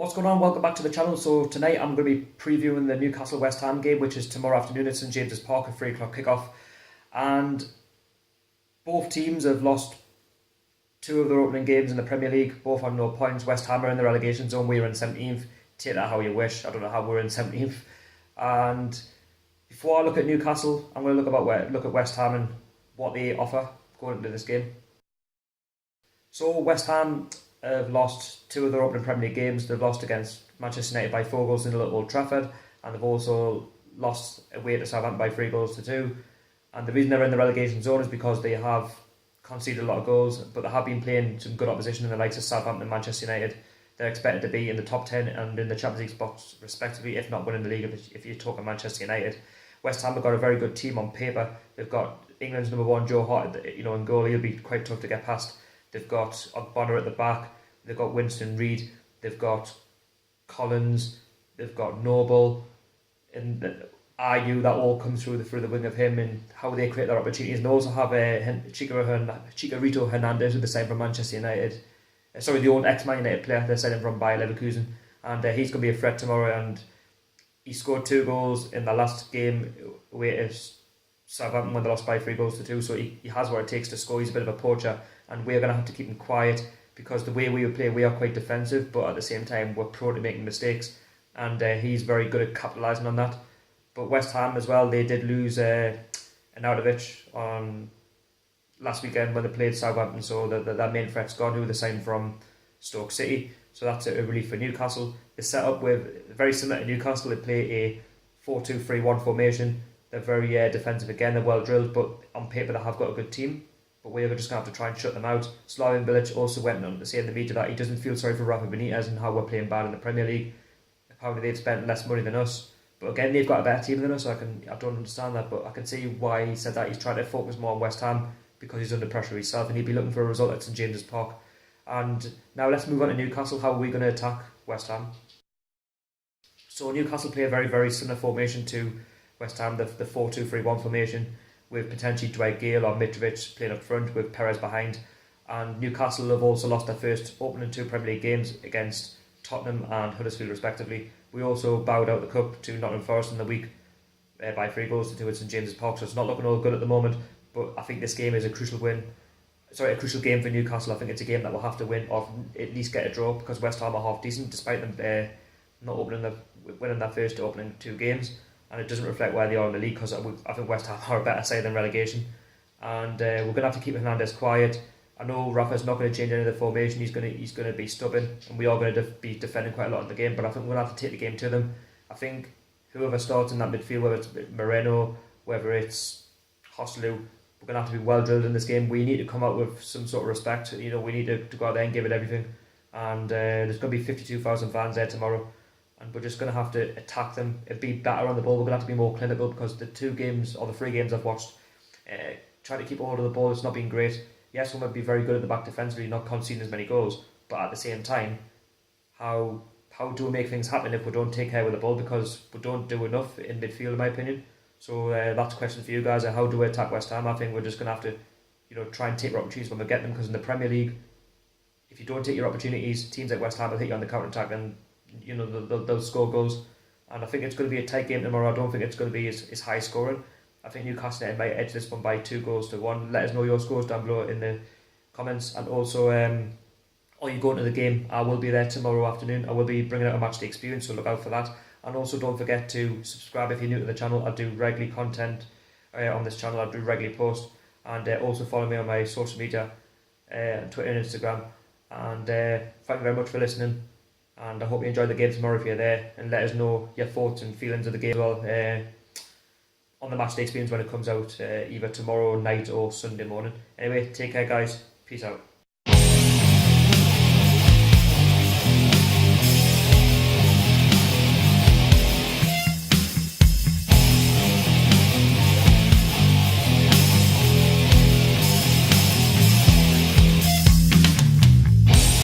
What's going on? Welcome back to the channel. So tonight I'm going to be previewing the Newcastle West Ham game, which is tomorrow afternoon at St James's Park at 3 o'clock kickoff. And both teams have lost two of their opening games in the Premier League. Both have no points. West Ham are in the relegation zone. We're in 17th. Take that how you wish. I don't know how we're in 17th. And before I look at Newcastle, I'm going to look at West Ham and what they offer going into this game. So West Ham have lost two of their opening Premier League games. They've lost against Manchester United by 4 goals in Old Trafford, and they've also lost away to Southampton by 3 goals to 2. And the reason they're in the relegation zone is because they have conceded a lot of goals, but they have been playing some good opposition in the likes of Southampton and Manchester United. They're expected to be in the top 10 and in the Champions League spots respectively, if not winning the league if you're talking Manchester United. West Ham have got a very good team on paper. They've got England's number one, Joe Hart, in goal. He'll be quite tough to get past. They've got Bonner at the back. They've got Winston Reid. They've got Collins. They've got Noble. And Ayew, that all comes through the wing of him and how they create their opportunities. And they also have Chicharito Hernandez, who they signed from Manchester United. The old ex-Man United player they signed him from Bayer Leverkusen. And he's going to be a threat tomorrow. And he scored 2 goals in the last game away at Southampton when they lost by 3 goals to 2. So he has what it takes to score. He's a bit of a poacher. And we're going to have to keep him quiet, because the way we play, we are quite defensive, but at the same time we're prone to making mistakes, and he's very good at capitalising on that. But West Ham as well, they did lose Arnautovic on last weekend when they played Southampton, so that main threat's gone, who they signed from Stoke City, so that's a relief for Newcastle. They set up with, very similar to Newcastle, they play a 4-2-3-1 formation. They're very defensive again, they're well drilled, but on paper they have got a good team. But we're just going to have to try and shut them out. Slaven Bilic also went on to say in the media that he doesn't feel sorry for Rafa Benitez and how we're playing bad in the Premier League. Apparently they've spent less money than us. But again, they've got a better team than us, so I don't understand that. But I can see why he said that. He's trying to focus more on West Ham because he's under pressure himself, and he'd be looking for a result at St James's Park. And now let's move on to Newcastle. How are we going to attack West Ham? So Newcastle play a very, very similar formation to West Ham, the 4-2-3-1 formation, with potentially Dwight Gale or Mitrovic playing up front with Perez behind. And Newcastle have also lost their first opening 2 Premier League games against Tottenham and Huddersfield respectively. We also bowed out the cup to Nottingham Forest in the week by 3 goals to 2 at St James's Park, so it's not looking all good at the moment. But I think this game is a crucial game for Newcastle. I think it's a game that we'll have to win, or at least get a draw, because West Ham are half decent despite them winning their first opening 2 games. And it doesn't reflect where they are in the league, because I think West Ham are a better side than relegation. And we're going to have to keep Hernandez quiet. I know Rafa's not going to change any of the formation. He's going to be stubborn, and we are going to be defending quite a lot in the game. But I think we're going to have to take the game to them. I think whoever starts in that midfield, whether it's Moreno, whether it's Joselu, we're going to have to be well drilled in this game. We need to come out with some sort of respect. We need to go out there and give it everything. And there's going to be 52,000 fans there tomorrow. And we're just going to have to attack them and be better on the ball. We're going to have to be more clinical, because the 3 games I've watched, trying to keep a hold of the ball, it's not been great. Yes, we might be very good at the back defensively, not conceding as many goals, but at the same time, how do we make things happen if we don't take care with the ball? Because we don't do enough in midfield, in my opinion. So that's a question for you guys. How do we attack West Ham? I think we're just going to have to try and take our opportunities when we get them, because in the Premier League, if you don't take your opportunities, teams like West Ham will hit you on the counter-attack, and they'll score goals. And I think it's going to be a tight game tomorrow. I don't think it's going to be as high scoring. I think Newcastle United might edge this one by 2 goals to 1. Let us know your scores down below in the comments. And also, are you going to the game? I will be there tomorrow afternoon. I will be bringing out a matchday experience, so look out for that. And also don't forget to subscribe if you're new to the channel. I do regularly content on this channel. I do regularly post. And also follow me on my social media, Twitter and Instagram. And thank you very much for listening. And I hope you enjoy the game tomorrow if you're there, and let us know your thoughts and feelings of the game as well on the matchday experience when it comes out either tomorrow night or Sunday morning. Anyway, take care guys, peace out.